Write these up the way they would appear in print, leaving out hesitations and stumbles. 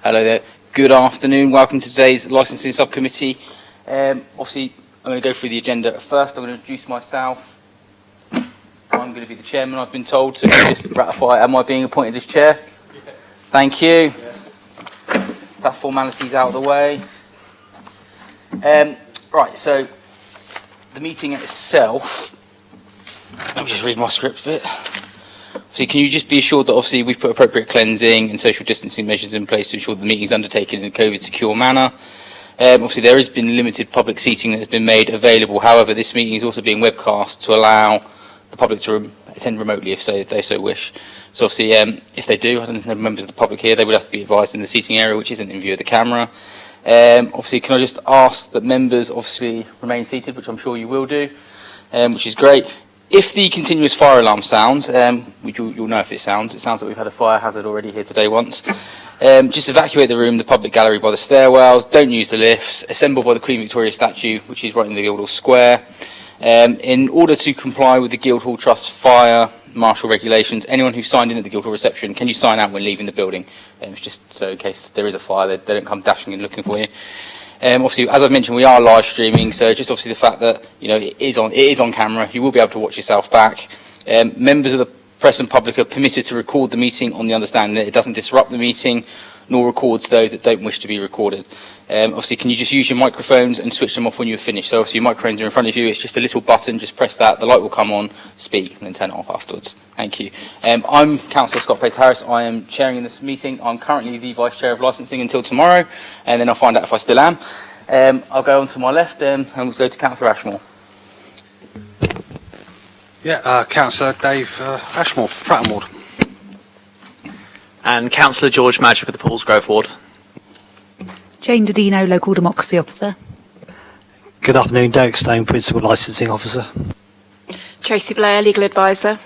Hello there. Good afternoon. Welcome to today's licensing subcommittee. Obviously, I'm going to go through the agenda. First, I'm going to introduce myself. I'm going to be the chairman, I've been told, so just ratify. Am I being appointed as chair? Yes. Thank you. Yes. That formality's out of the way. Right, so the meeting itself. Let me just read my script a bit. So can you just be assured that obviously we've put appropriate cleansing and social distancing measures in place to ensure that the meeting is undertaken in a COVID-secure manner. Obviously there has been limited public seating that has been made available. However, this meeting is also being webcast to allow the public to attend remotely if they so wish. So obviously if they do, I don't know members of the public here, they would have to be advised in the seating area, which isn't in view of the camera. Obviously, can I just ask that members obviously remain seated, which I'm sure you will do, which is great. If the continuous fire alarm sounds, which you'll know if it sounds like we've had a fire hazard already here today once, just evacuate the room, the public gallery by the stairwells, don't use the lifts, assemble by the Queen Victoria statue, which is right in the Guildhall Square. In order to comply with the Guildhall Trust fire marshal regulations, anyone who signed in at the Guildhall reception, can you sign out when leaving the building? It's just so in case there is a fire, they don't come dashing in looking for you. Obviously, as I've mentioned, we are live streaming, so just obviously the fact that it is on camera, you will be able to watch yourself back. Members of the press and public are permitted to record the meeting on the understanding that it doesn't disrupt the meeting, nor records those that don't wish to be recorded. Obviously, can you just use your microphones and switch them off when you're finished? So obviously your microphones are in front of you, it's just a little button, just press that, the light will come on, speak, and then turn it off afterwards. Thank you. I'm Councillor Scott Pate-Harris, I am chairing this meeting. I'm currently the Vice Chair of Licensing until tomorrow, and then I'll find out if I still am. I'll go on to my left, and we'll go to Councillor Ashmore. Yeah, Councillor Dave Ashmore, Fratton Ward. And Councillor George Madrick of the Paulsgrove Ward. Jane Dodino, Local Democracy Officer. Good afternoon, Derek Stone, Principal Licensing Officer. Tracy Blair, Legal Advisor.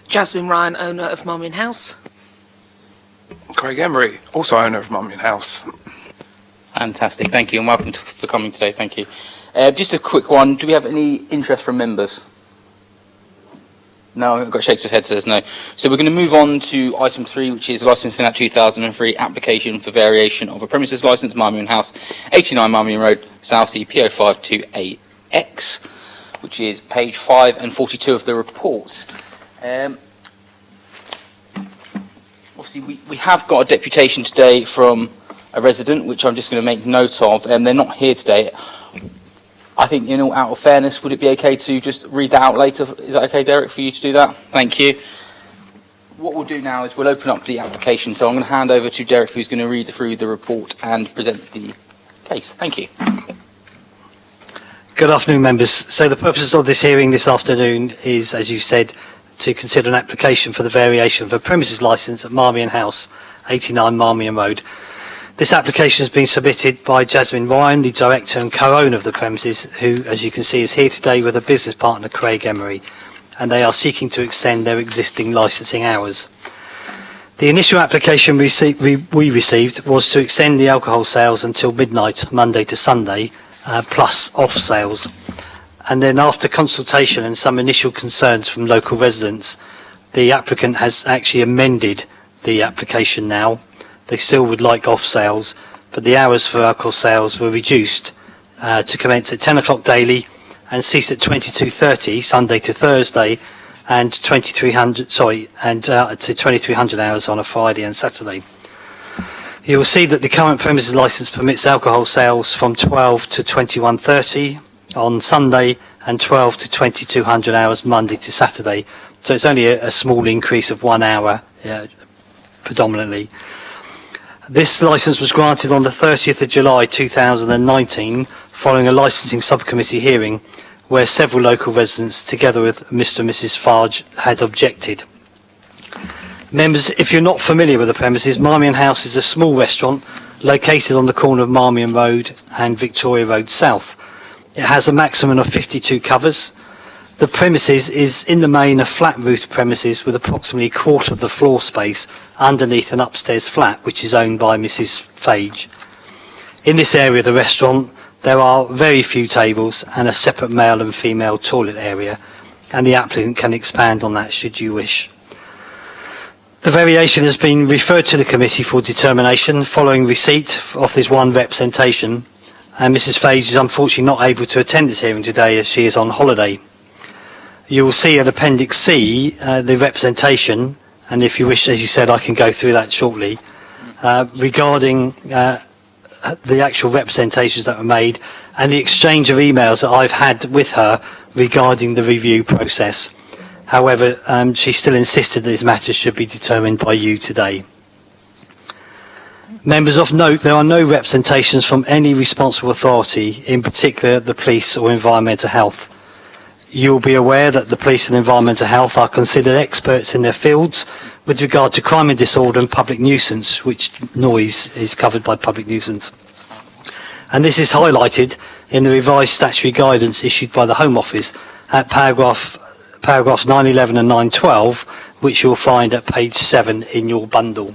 Jasmine Ryan, owner of Marmion House. Craig Emery, also owner of Marmion House. Fantastic, thank you, and welcome for coming today, thank you. Just a quick one, do we have any interest from members? No, I've got shakes of head, says no. So we're going to move on to item 3, which is Licensing Act 2003, application for variation of a premises licence, Marmion House, 89 Marmion Road, Southsea, PO528X, which is page 5 and 42 of the report. Obviously, we have got a deputation today from a resident, which I'm just going to make note of, and they're not here today. I think, out of fairness, would it be okay to just read that out later? Is that okay, Derek, for you to do that? Thank you. What we'll do now is we'll open up the application. So I'm going to hand over to Derek, who's going to read through the report and present the case. Thank you. Good afternoon, members. So the purpose of this hearing this afternoon is, as you said, to consider an application for the variation of a premises licence at Marmion House, 89 Marmion Road. This application has been submitted by Jasmine Ryan, the director and co-owner of the premises, who, as you can see, is here today with a business partner, Craig Emery, and they are seeking to extend their existing licensing hours. The initial application we received was to extend the alcohol sales until midnight, Monday to Sunday, plus off sales. And then after consultation and some initial concerns from local residents, the applicant has actually amended the application now. They still would like off sales, but the hours for alcohol sales were reduced to commence at 10 o'clock daily and cease at 22:30 Sunday to Thursday, and to 2300 hours on a Friday and Saturday. You will see that the current premises licence permits alcohol sales from 12 to 21:30 on Sunday and 12 to 2200 hours Monday to Saturday. So it's only a small increase of 1 hour predominantly. This licence was granted on the 30th of July 2019 following a licensing subcommittee hearing where several local residents, together with Mr and Mrs Farge, had objected. Members, if you're not familiar with the premises, Marmion House is a small restaurant located on the corner of Marmion Road and Victoria Road South. It has a maximum of 52 covers. The premises is in the main a flat roofed premises with approximately a quarter of the floor space underneath an upstairs flat which is owned by Mrs Fage. In this area of the restaurant there are very few tables and a separate male and female toilet area, and the applicant can expand on that should you wish. The variation has been referred to the committee for determination following receipt of this one representation, and Mrs. Fage is unfortunately not able to attend this hearing today as she is on holiday. You will see at Appendix C the representation, and if you wish, as you said, I can go through that shortly, regarding the actual representations that were made and the exchange of emails that I've had with her regarding the review process. However, she still insisted that these matters should be determined by you today. Members, of note, there are no representations from any responsible authority, in particular the police or environmental health. You will be aware that the police and environmental health are considered experts in their fields with regard to crime and disorder and public nuisance, which noise is covered by public nuisance. And this is highlighted in the revised statutory guidance issued by the Home Office at paragraphs 911 and 912, which you'll find at page 7 in your bundle.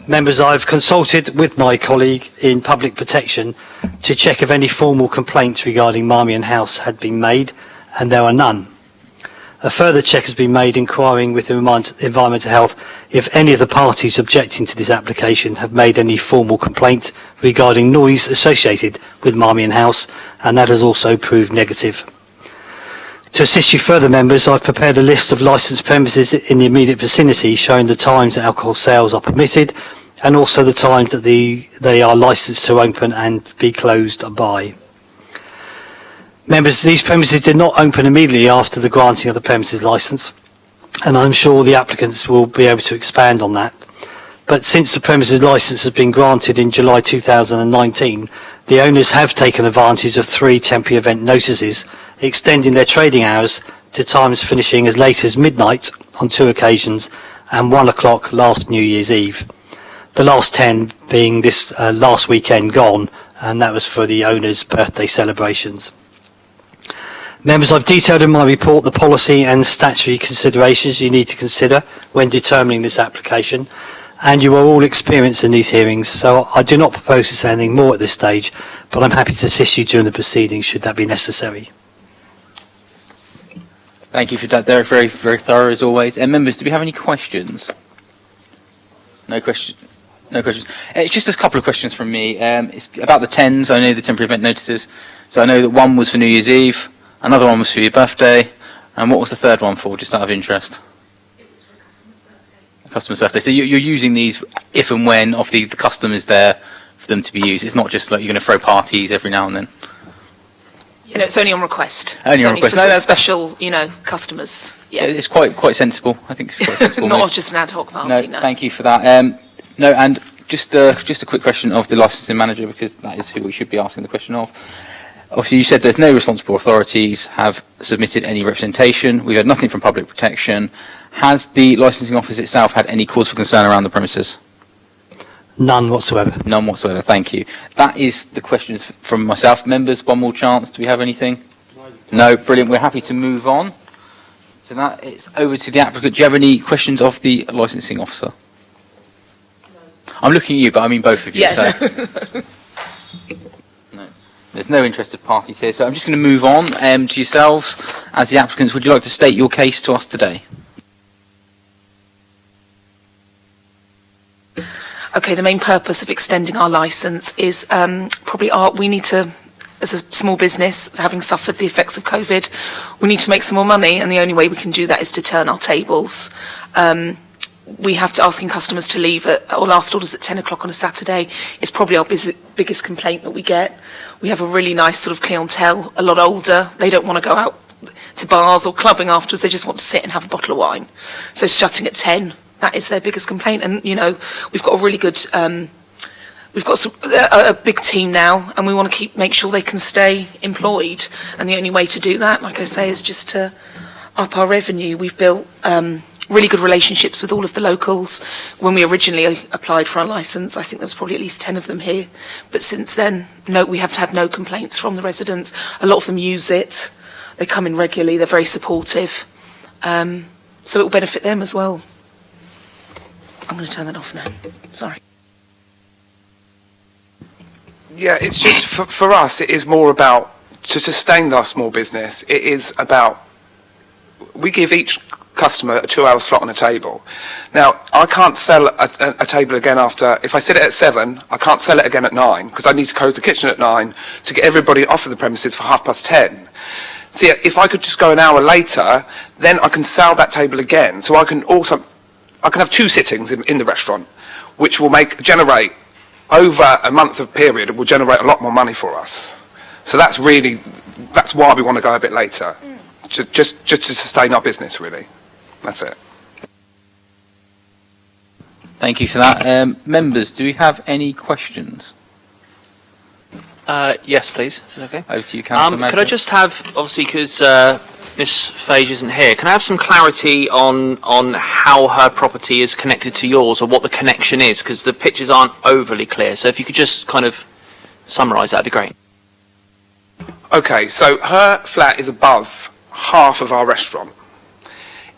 Members, I've consulted with my colleague in Public Protection to check if any formal complaints regarding Marmion House had been made, and there are none. A further check has been made inquiring with Environmental Health if any of the parties objecting to this application have made any formal complaint regarding noise associated with Marmion House, and that has also proved negative. To assist you further, members, I've prepared a list of licensed premises in the immediate vicinity showing the times that alcohol sales are permitted and also the times that they are licensed to open and be closed by. Members, these premises did not open immediately after the granting of the premises licence, and I'm sure the applicants will be able to expand on that. But since the premises licence has been granted in July 2019, the owners have taken advantage of 3 temporary event notices, extending their trading hours to times finishing as late as midnight on 2 occasions and 1 o'clock last New Year's Eve. The last 10 being this last weekend gone, and that was for the owners' birthday celebrations. Members, I've detailed in my report the policy and statutory considerations you need to consider when determining this application, and you are all experienced in these hearings, so I do not propose to say anything more at this stage, but I'm happy to assist you during the proceedings should that be necessary. Thank you for that, Derek. Very, very thorough as always. And members, do we have any questions? No questions. No questions. It's just a couple of questions from me. It's about the 10s. I know the temporary event notices. So I know that one was for New Year's Eve, another one was for your birthday, and what was the third one for, just out of interest? It was for a customer's birthday. A customer's birthday. So you're using these if and when the customer is there for them to be used. It's not just like you're going to throw parties every now and then. You know, it's only on request. Only It's on request. For No, sort of that's- special, customers. Yeah. It's quite sensible. I think it's quite sensible. Not move. just an ad hoc party, No, no. thank you for that. No, and just a quick question of the licensing manager, because that is who we should be asking the question of. Obviously, you said there's no responsible authorities have submitted any representation. We've had nothing from Public Protection. Has the licensing office itself had any cause for concern around the premises? None whatsoever. None whatsoever. Thank you. That is the questions from myself. Members, one more chance. Do we have anything? No. Brilliant. We're happy to move on. So that it's over to the applicant. Do you have any questions of the licensing officer? I'm looking at you, but I mean both of you. Yeah. So. No. There's no interested parties here, so I'm just going to move on to yourselves as the applicants. Would you like to state your case to us today? Okay, the main purpose of extending our licence is we need to, as a small business, having suffered the effects of COVID, we need to make some more money, and the only way we can do that is to turn our tables. We have to asking customers to leave at, or last orders at 10 o'clock on a Saturday is probably our biggest complaint that we get. We have a really nice sort of clientele, a lot older. They don't want to go out to bars or clubbing afterwards. They just want to sit and have a bottle of wine. So shutting at 10, that is their biggest complaint. And, we've got a really good, we've got a big team now, and we want to make sure they can stay employed. And the only way to do that, like I say, is just to up our revenue. We've built really good relationships with all of the locals. When we originally applied for our licence, I think there was probably at least 10 of them here. But since then, we have had no complaints from the residents. A lot of them use it. They come in regularly. They're very supportive. So it will benefit them as well. I'm going to turn that off now. Sorry. Yeah, it's just for us, it is more about to sustain our small business. It is about we give each customer a 2-hour slot on a table. Now, I can't sell a table again after, if I set it at 7, I can't sell it again at 9, because I need to close the kitchen at 9 to get everybody off of the premises for 10:30. See, if I could just go an hour later, then I can sell that table again. So I can have 2 sittings in the restaurant, which will generate over a month of period, it will generate a lot more money for us. So that's why we want to go a bit later. Just to sustain our business, really. That's it. Thank you for that. Members, do we have any questions? Yes, please. Is that okay? Over to you, Councillor Madrick. Could I just have, obviously, because Miss Fage isn't here, can I have some clarity on how her property is connected to yours, or what the connection is? Because the pictures aren't overly clear. So if you could just kind of summarise, that'd be great. Okay, so her flat is above half of our restaurant.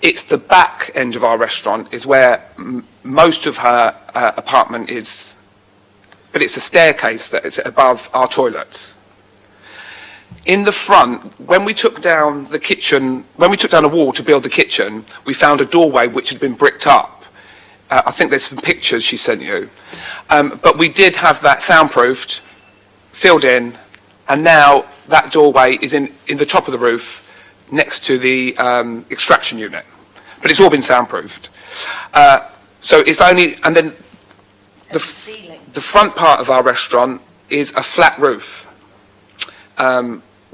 It's the back end of our restaurant is where most of her apartment is, but it's a staircase that is above our toilets. In the front, when we took down the kitchen, when we took down a wall to build the kitchen, we found a doorway which had been bricked up. I think there's some pictures she sent you. But we did have that soundproofed, filled in, and now that doorway is in the top of the roof next to the extraction unit. But it's all been soundproofed. So it's only, and then the front part of our restaurant is a flat roof,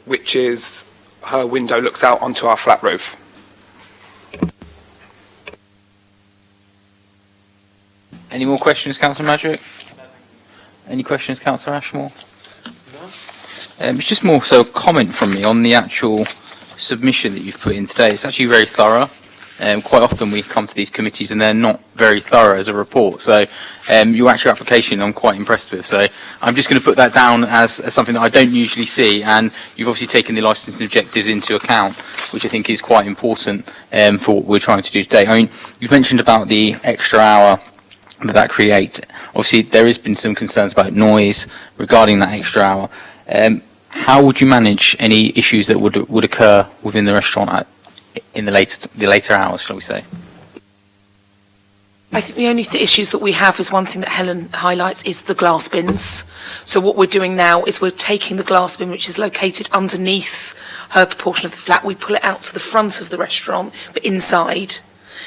which is, her window looks out onto our flat roof. Any more questions, Councillor Madrick? Any questions, Councillor Ashmore? It's just more so a comment from me on the actual submission that you've put in today. It's actually very thorough. Quite often we come to these committees and they're not very thorough as a report. So your actual application I'm quite impressed with. So I'm just going to put that down as something that I don't usually see. And you've obviously taken the licensing objectives into account, which I think is quite important for what we're trying to do today. I mean, you've mentioned about the extra hour that creates. Obviously, there has been some concerns about noise regarding that extra hour. How would you manage any issues that would occur within the restaurant in the later hours, shall we say? I think the only issues that we have is one thing that Helen highlights is the glass bins. So what we're doing now is we're taking the glass bin, which is located underneath her proportion of the flat, we pull it out to the front of the restaurant, but inside,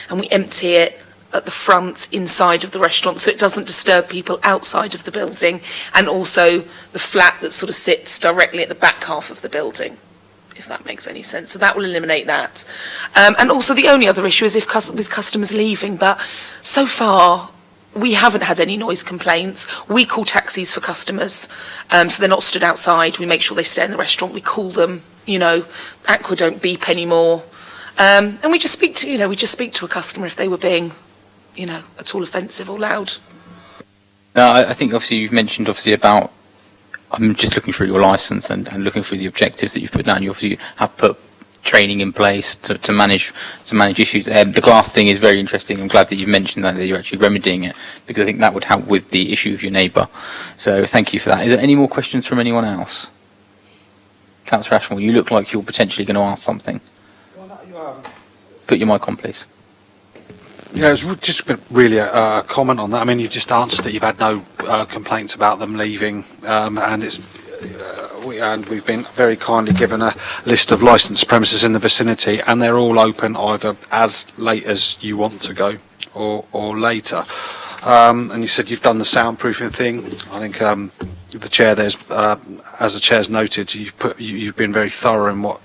and we empty it at the front inside of the restaurant so it doesn't disturb people outside of the building, and also the flat that sort of sits directly at the back half of the building, if that makes any sense. So that will eliminate that. And also the only other issue is with customers leaving, but so far we haven't had any noise complaints. We call taxis for customers, so they're not stood outside. We make sure they stay in the restaurant. We call them, Aqua don't beep anymore. And we just speak to a customer if they were being at all offensive or loud. Now, I think obviously you've mentioned about, I'm just looking through your licence and looking through the objectives that you've put down. You obviously have put training in place to manage issues. The glass thing is very interesting. I'm glad that you've mentioned that you're actually remedying it, because I think that would help with the issue of your neighbour. So thank you for that. Is there any more questions from anyone else? Councillor Ashmore, you look like you're potentially going to ask something. Put your mic on, please. Yeah, it's just really a comment on that. I mean, you've just answered that you've had no complaints about them leaving, and we've been very kindly given a list of licensed premises in the vicinity, and they're all open either as late as you want to go or later. And you said you've done the soundproofing thing. I think the chair as the chair's noted, you've been very thorough in what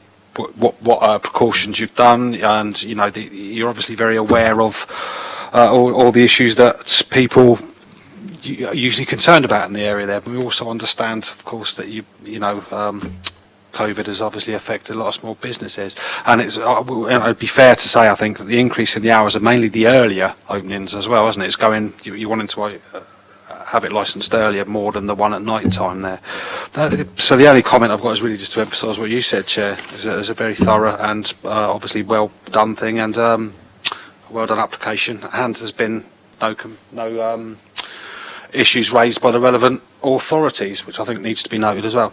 precautions you've done, and you're obviously very aware of all the issues that people are usually concerned about in the area there. But we also understand, of course, that COVID has obviously affected a lot of small businesses, and it'd be fair to say, I think, that the increase in the hours are mainly the earlier openings as well, isn't it? It's you're wanting to have it licensed earlier more than the one at night time there. So the only comment I've got is really just to emphasise what you said, Chair. It's a very thorough and obviously well done thing, and well done application. And there's been no issues raised by the relevant authorities, which I think needs to be noted as well.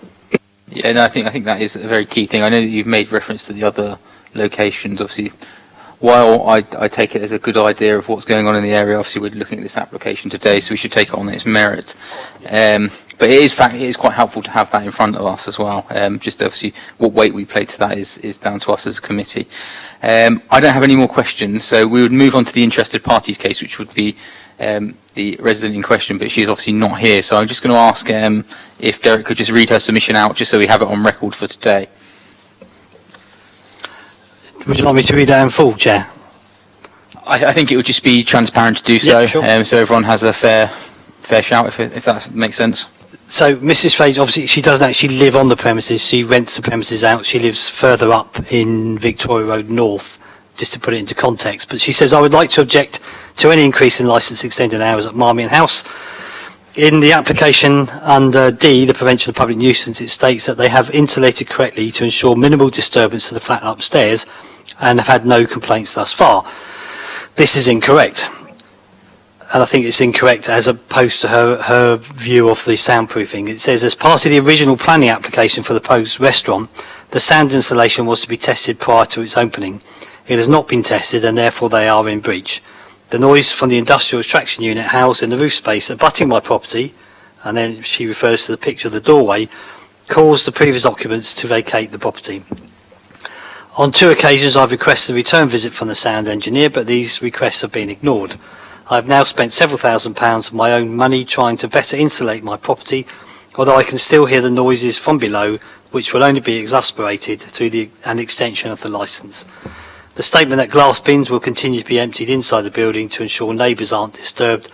Yeah, no, I think that is a very key thing. I know that you've made reference to the other locations. Obviously, while I take it as a good idea of what's going on in the area, obviously we're looking at this application today, so we should take it on its merit. But it is quite helpful to have that in front of us as well. Just obviously what weight we play to that is down to us as a committee. I don't have any more questions, so we would move on to the interested parties case, which would be the resident in question, but she is obviously not here. So I'm just going to ask if Derek could just read her submission out, just so we have it on record for today. Would you like me to read that in full, Chair? I think it would just be transparent to do so, Yeah, sure. so everyone has a fair shout, if that makes sense. So Mrs. Fage, obviously she doesn't actually live on the premises, she rents the premises out. She lives further up in Victoria Road North, just to put it into context. But she says, I would like to object to any increase in licence extended hours at Marmion House. In the application under D, the prevention of public nuisance, it states that they have insulated correctly to ensure minimal disturbance to the flat upstairs and have had no complaints thus far. This is incorrect. And I think it's incorrect as opposed to her view of the soundproofing. It says, as part of the original planning application for the proposed restaurant, the sound installation was to be tested prior to its opening. It has not been tested and therefore they are in breach. The noise from the industrial extraction unit housed in the roof space abutting my property, and then she refers to the picture of the doorway, caused the previous occupants to vacate the property. On 2 occasions I've requested a return visit from the sound engineer, but these requests have been ignored. I've now spent several £1000s of my own money trying to better insulate my property, although I can still hear the noises from below, which will only be exasperated through an extension of the licence. The statement that glass bins will continue to be emptied inside the building to ensure neighbours aren't disturbed,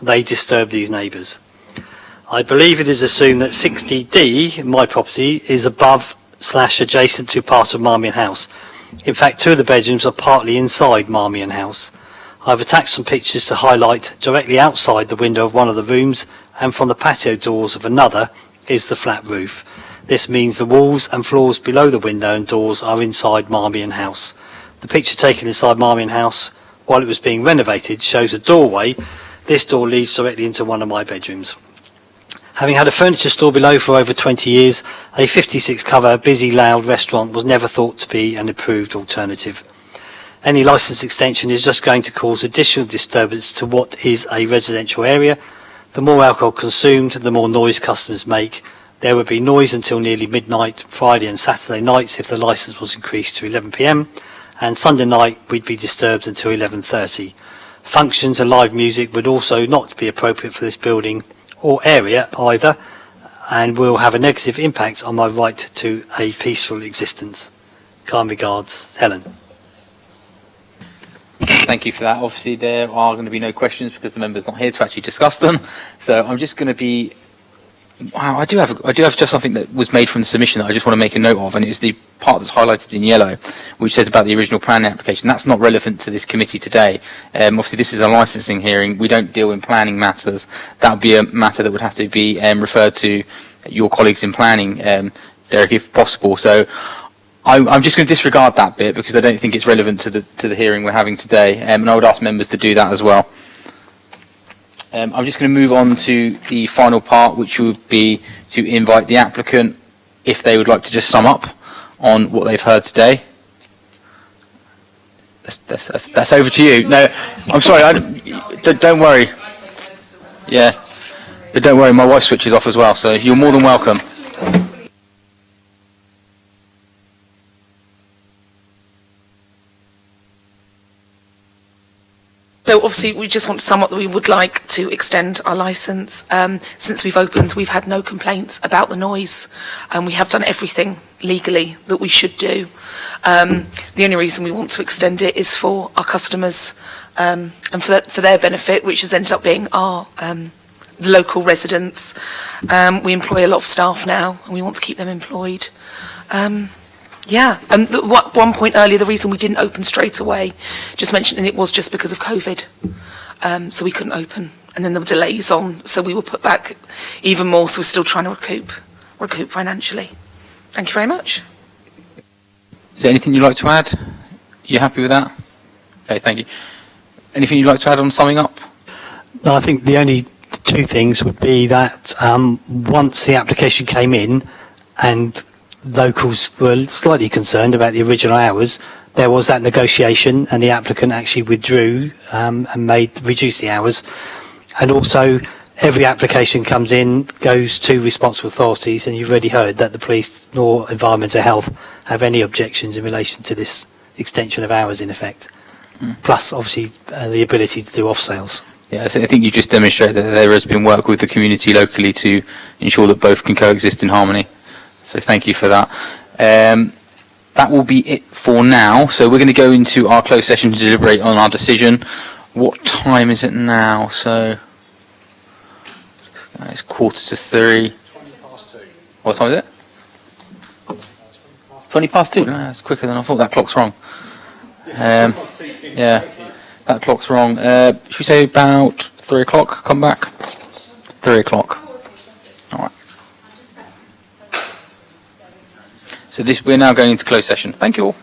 they disturb these neighbours. I believe it is assumed that 60D, my property, is above/adjacent to part of Marmion House. In fact, 2 of the bedrooms are partly inside Marmion House. I've attached some pictures to highlight directly outside the window of one of the rooms, and from the patio doors of another is the flat roof. This means the walls and floors below the window and doors are inside Marmion House. The picture taken inside Marmion House while it was being renovated shows a doorway. This door leads directly into one of my bedrooms. Having had a furniture store below for over 20 years, a 56 cover busy loud restaurant was never thought to be an improved alternative. Any licence extension is just going to cause additional disturbance to what is a residential area. The more alcohol consumed, the more noise customers make. There would be noise until nearly midnight, Friday and Saturday nights if the licence was increased to 11 p.m, and Sunday night we'd be disturbed until 11:30. Functions and live music would also not be appropriate for this building or area either, and will have a negative impact on my right to a peaceful existence. Kind regards, Helen. Thank you for that. Obviously, there are going to be no questions because the member's not here to actually discuss them. So I'm just going to be. Wow, I do have just something that was made from the submission that I just want to make a note of, and it's the part that's highlighted in yellow, which says about the original planning application. That's not relevant to this committee today. Obviously, this is a licensing hearing. We don't deal in planning matters. That would be a matter that would have to be referred to your colleagues in planning, Derek, if possible. So I'm just going to disregard that bit because I don't think it's relevant to the hearing we're having today, and I would ask members to do that as well. I'm just going to move on to the final part, which would be to invite the applicant, if they would like to just sum up on what they've heard today. That's over to you. No, I'm sorry. Don't worry. Yeah, but don't worry. My wife switches off as well, so you're more than welcome. So obviously we just want to sum up that we would like to extend our licence. Since we've opened, we've had no complaints about the noise, and we have done everything legally that we should do. The only reason we want to extend it is for our customers and for their benefit, which has ended up being our local residents. We employ a lot of staff now, and we want to keep them employed. Yeah, and one point earlier, the reason we didn't open straight away, just mentioning it was just because of COVID. So we couldn't open, and then there were delays on, so we were put back even more, so we're still trying to recoup financially. Thank you very much. Is there anything you'd like to add? You happy with that? Okay, thank you. Anything you'd like to add on summing up? No, I think the only 2 things would be that once the application came in and locals were slightly concerned about the original hours, there was that negotiation, and the applicant actually withdrew and reduced the hours. And also, every application comes in, goes to responsible authorities, and you've already heard that the police nor environmental health have any objections in relation to this extension of hours in effect. Plus, obviously, the ability to do off sales. Yeah, I think you just demonstrated that there has been work with the community locally to ensure that both can coexist in harmony. So thank you for that. That will be it for now. So we're going to go into our closed session to deliberate on our decision. What time is it now? So it's 2:45. What time is it? 2:20. No, it's quicker than I thought. That clock's wrong. Yeah, that clock's wrong. Should we say about 3 o'clock? Come back. 3 o'clock. All right. So we're now going into closed session. Thank you all.